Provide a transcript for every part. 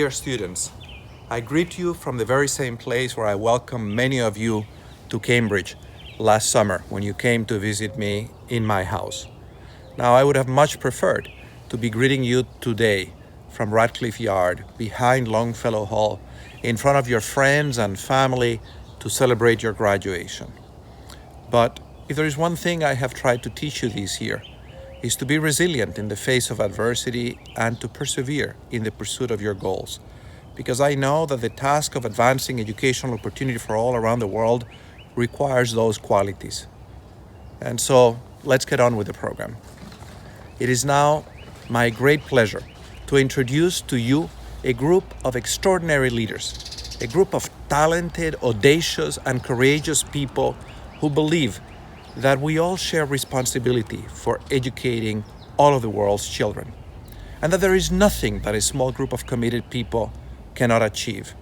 Dear students, I greet you from the very same place where I welcomed many of you to Cambridge last summer when you came to visit me in my house. Now, I would have much preferred to be greeting you today from Radcliffe Yard, behind Longfellow Hall, in front of your friends and family to celebrate your graduation. But if there is one thing I have tried to teach you this year, is to be resilient in the face of adversity and to persevere in the pursuit of your goals. Because I know that the task of advancing educational opportunity for all around the world requires those qualities. And so let's get on with the program. It is now my great pleasure to introduce to you a group of extraordinary leaders, a group of talented, audacious, and courageous people who believe that we all share responsibility for educating all of the world's children, and that there is nothing that a small group of committed people cannot achieve,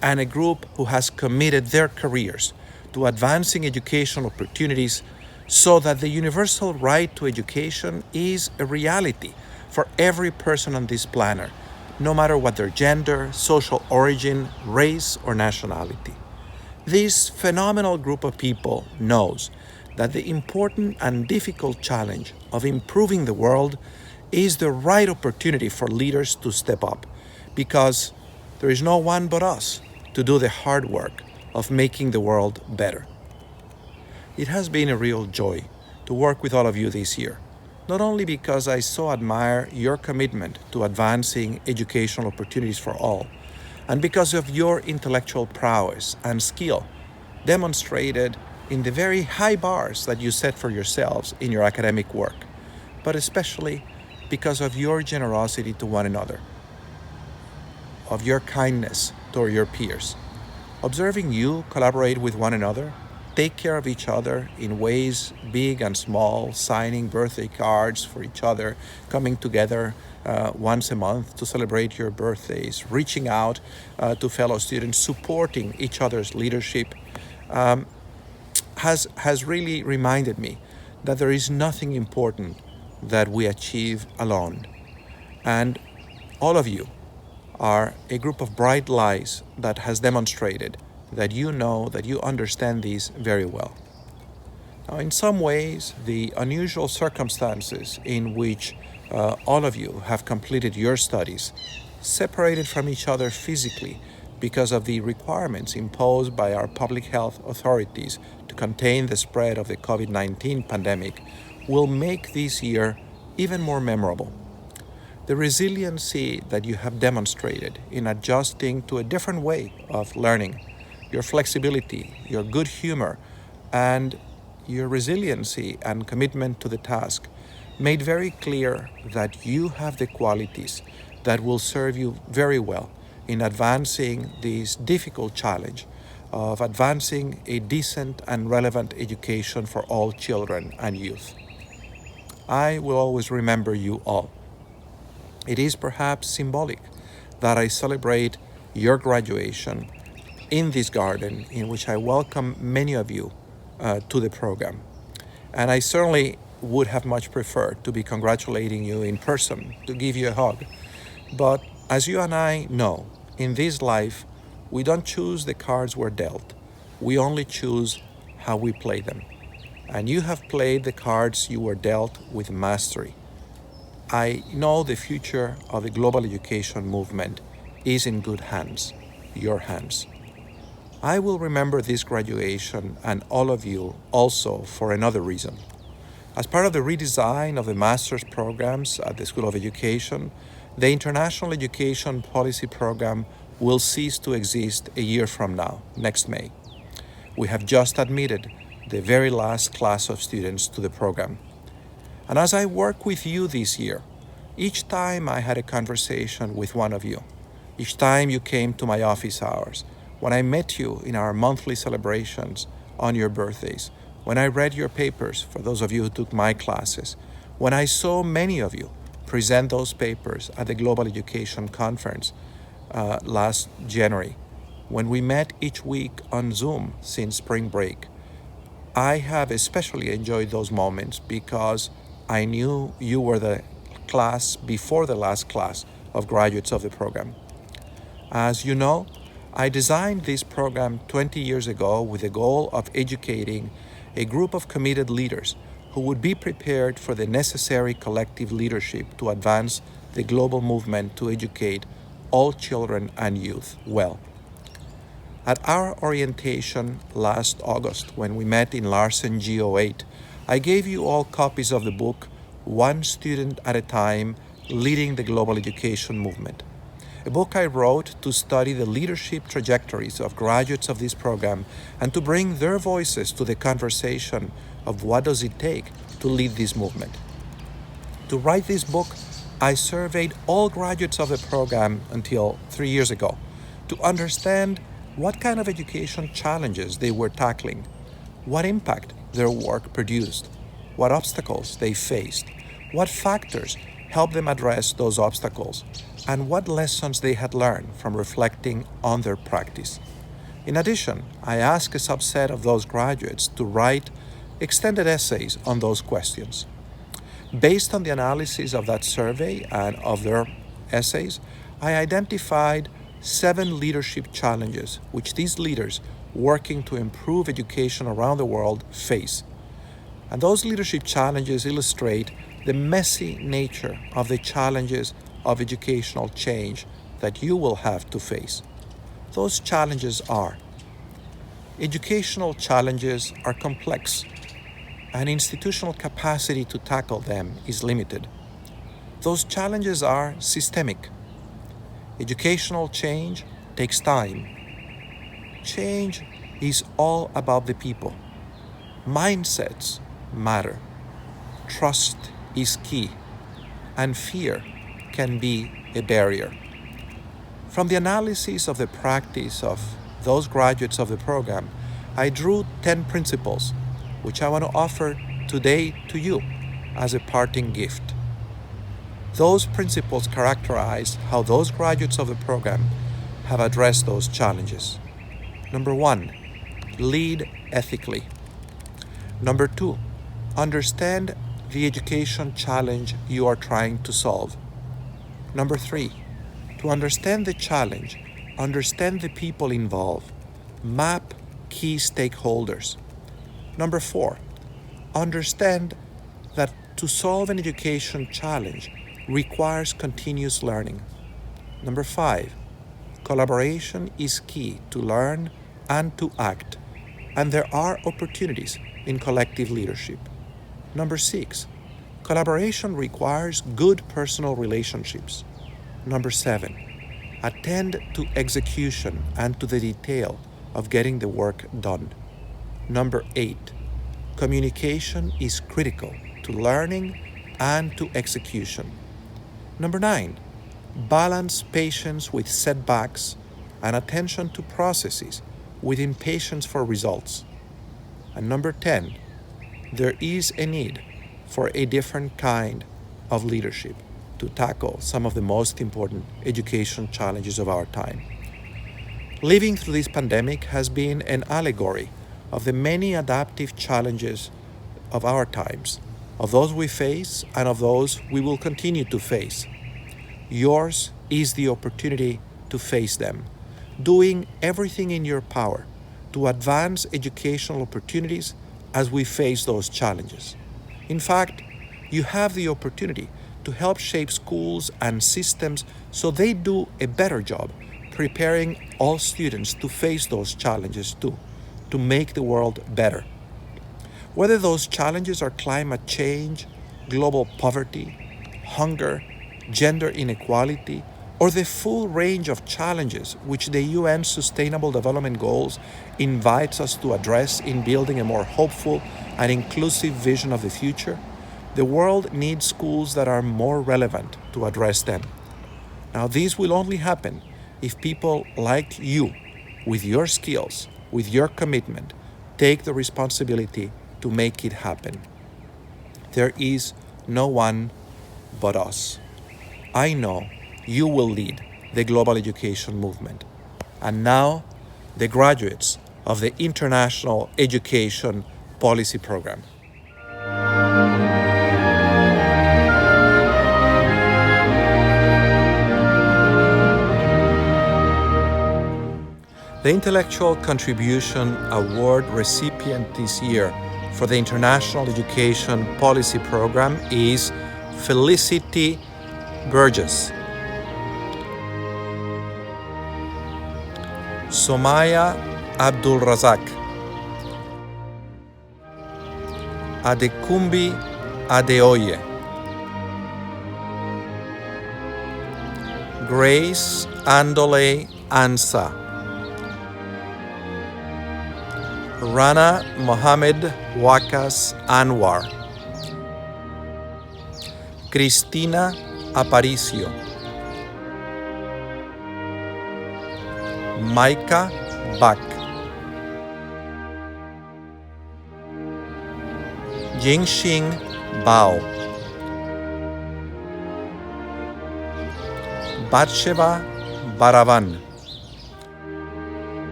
and a group who has committed their careers to advancing educational opportunities so that the universal right to education is a reality for every person on this planet, no matter what their gender, social origin, race, or nationality. This phenomenal group of people knows that the important and difficult challenge of improving the world is the right opportunity for leaders to step up, because there is no one but us to do the hard work of making the world better. It has been a real joy to work with all of you this year, not only because I so admire your commitment to advancing educational opportunities for all, and because of your intellectual prowess and skill demonstrated in the very high bars that you set for yourselves in your academic work, but especially because of your generosity to one another, of your kindness toward your peers. Observing you collaborate with one another, take care of each other in ways big and small, signing birthday cards for each other, coming together once a month to celebrate your birthdays, reaching out to fellow students, supporting each other's leadership, has really reminded me that there is nothing important that we achieve alone. And all of you are a group of bright lights that has demonstrated that you know, that you understand these very well. Now, in some ways, the unusual circumstances in which all of you have completed your studies, separated from each other physically because of the requirements imposed by our public health authorities to contain the spread of the COVID-19 pandemic, will make this year even more memorable. The resiliency that you have demonstrated in adjusting to a different way of learning, your flexibility, your good humor, and your resiliency and commitment to the task made very clear that you have the qualities that will serve you very well in advancing this difficult challenge of advancing a decent and relevant education for all children and youth. I will always remember you all. It is perhaps symbolic that I celebrate your graduation in this garden in which I welcome many of you to the program. And I certainly would have much preferred to be congratulating you in person, to give you a hug. But as you and I know, in this life, we don't choose the cards we're dealt. We only choose how we play them. And you have played the cards you were dealt with mastery. I know the future of the global education movement is in good hands, your hands. I will remember this graduation and all of you also for another reason. As part of the redesign of the master's programs at the School of Education, the International Education Policy Program will cease to exist a year from now, next May. We have just admitted the very last class of students to the program. And as I work with you this year, each time I had a conversation with one of you, each time you came to my office hours, when I met you in our monthly celebrations on your birthdays, when I read your papers, for those of you who took my classes, when I saw many of you present those papers at the Global Education Conference last January, when we met each week on Zoom since spring break, I have especially enjoyed those moments because I knew you were the class before the last class of graduates of the program. As you know, I designed this program 20 years ago with the goal of educating a group of committed leaders who would be prepared for the necessary collective leadership to advance the global movement to educate all children and youth well. At our orientation last August, when we met in Larsen G08, I gave you all copies of the book One Student at a Time, Leading the Global Education Movement, a book I wrote to study the leadership trajectories of graduates of this program and to bring their voices to the conversation of what does it take to lead this movement. To write this book, I surveyed all graduates of the program until 3 years ago to understand what kind of education challenges they were tackling, what impact their work produced, what obstacles they faced, what factors helped them address those obstacles, and what lessons they had learned from reflecting on their practice. In addition, I asked a subset of those graduates to write extended essays on those questions. Based on the analysis of that survey and of their essays, I identified 7 leadership challenges which these leaders working to improve education around the world face. And those leadership challenges illustrate the messy nature of the challenges of educational change that you will have to face. Those challenges are: educational challenges are complex, and institutional capacity to tackle them is limited. Those challenges are systemic. Educational change takes time. Change is all about the people. Mindsets matter. Trust is key, and fear can be a barrier. From the analysis of the practice of those graduates of the program, I drew 10 principles which I want to offer today to you as a parting gift. Those principles characterize how those graduates of the program have addressed those challenges. Number 1, lead ethically. Number 2, understand the education challenge you are trying to solve. Number 3, to understand the challenge, understand the people involved. Map key stakeholders. Number 4, understand that to solve an education challenge requires continuous learning. Number 5, collaboration is key to learn and to act, and there are opportunities in collective leadership. Number 6, collaboration requires good personal relationships. Number 7, attend to execution and to the detail of getting the work done. Number 8, communication is critical to learning and to execution. Number 9, balance patience with setbacks and attention to processes with impatience for results. And number 10, there is a need for a different kind of leadership to tackle some of the most important education challenges of our time. Living through this pandemic has been an allegory of the many adaptive challenges of our times, of those we face and of those we will continue to face. Yours is the opportunity to face them, doing everything in your power to advance educational opportunities as we face those challenges. In fact, you have the opportunity to help shape schools and systems so they do a better job preparing all students to face those challenges too, to make the world better. Whether those challenges are climate change, global poverty, hunger, gender inequality, or the full range of challenges which the UN Sustainable Development Goals invites us to address in building a more hopeful and inclusive vision of the future, the world needs schools that are more relevant to address them. Now, this will only happen if people like you, with your skills, with your commitment, take the responsibility to make it happen. There is no one but us. I know you will lead the global education movement. And now, the graduates of the International Education Policy Program. The Intellectual Contribution Award recipient this year for the International Education Policy Program is Felicity Burgess. Somaya Abdul Razak. Adekumbi Adeoye. Grace Andole Ansa. Rana Mohammed Wakas Anwar. Cristina Aparicio. Maika Bak. Jingxing Bao. Batsheva Baravan.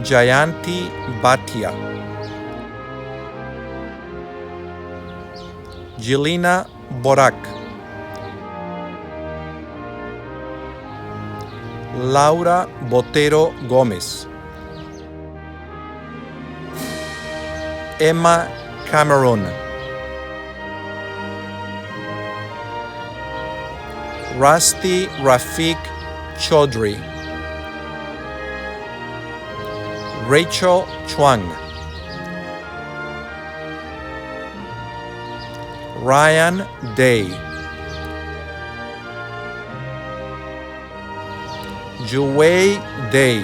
Jayanti Bhatia. Jelina Borak. Laura Botero Gomez. Emma Cameron. Rusty Rafiq Chaudhry. Rachel Chuang. Ryan Day. Juwei Day.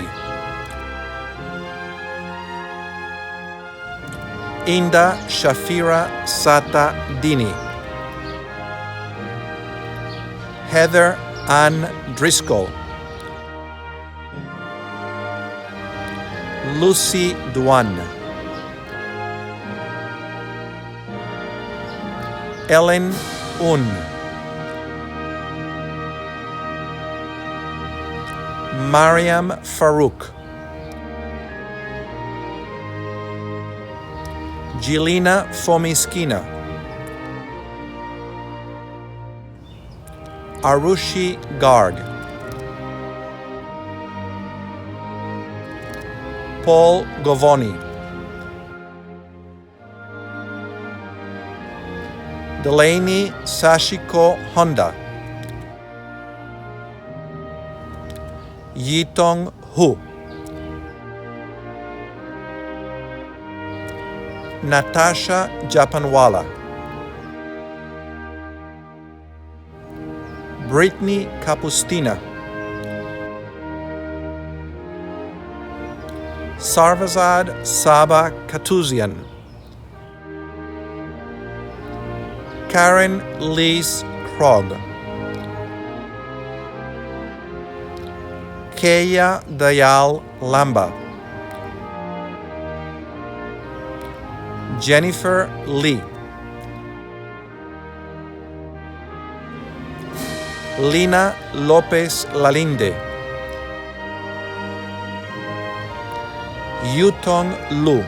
Inda Shafira Sata Dini. Heather Ann Driscoll. Lucy Duan. Ellen Un. Mariam Farouk. Jelina Fomiskina. Arushi Garg. Paul Govoni. Delaney Sashiko Honda. Yitong Hu. Natasha Japanwala. Brittany Kapustina. Sarvazad Saba Katuzian. Karen Lise Krog. Keya Dayal Lamba. Jennifer Lee. Lina Lopez Lalinde. Yutong Lu.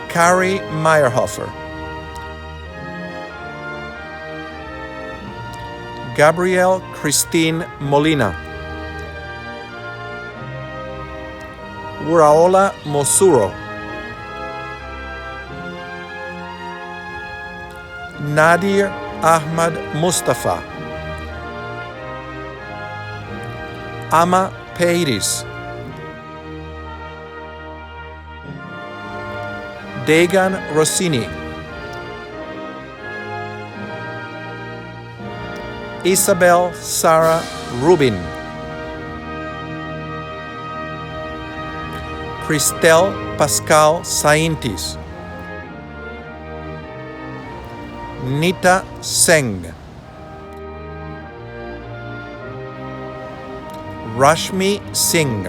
Carrie Meyerhofer. Gabrielle Christine Molina. Uraola Mosuro. Nadir Ahmad Mustafa. Ama Peiris. Degan Rossini. Isabel Sarah Rubin. Christelle Pascal Saintis. Nita Seng. Rashmi Singh.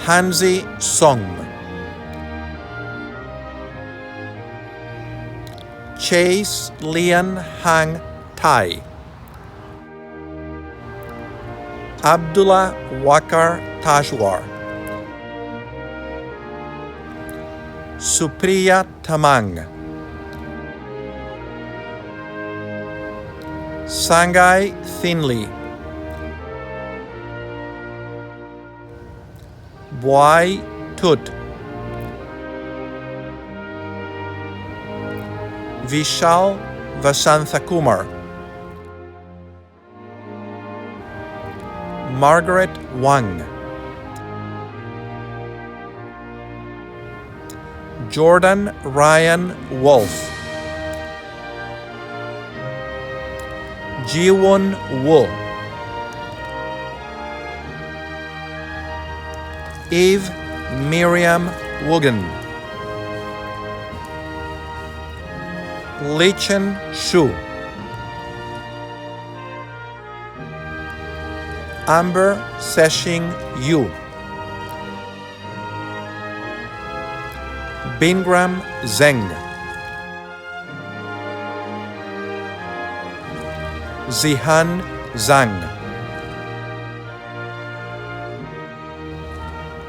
Hansi Song. Chase Lian Hang Tai. Abdullah Wakar Tajwar. Supriya Tamang. Sangai Thinley, Bwai Tut, Vishal Vasanthakumar, Margaret Wang, Jordan Ryan Wolf, Jiwon Woo, Eve Miriam Wogan, Lichen Shu, Amber Seshing Yu, Bingram Zeng, Zihan Zhang,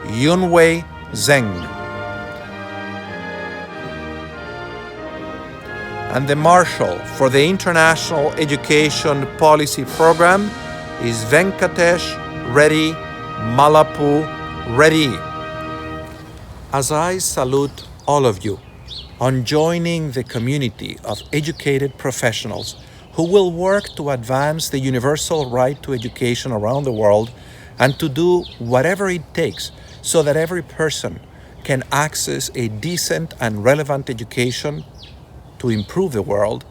Yunwei Zeng. And the Marshal for the International Education Policy Program is Venkatesh Reddy Malapu Reddy. As I salute all of you on joining the community of educated professionals who will work to advance the universal right to education around the world and to do whatever it takes so that every person can access a decent and relevant education to improve the world,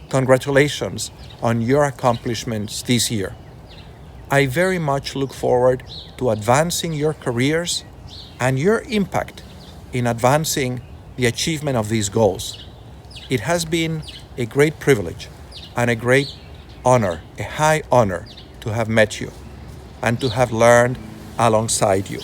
congratulations on your accomplishments this year. I very much look forward to advancing your careers and your impact in advancing the achievement of these goals. It has been a great privilege and a great honor, a high honor, to have met you and to have learned alongside you.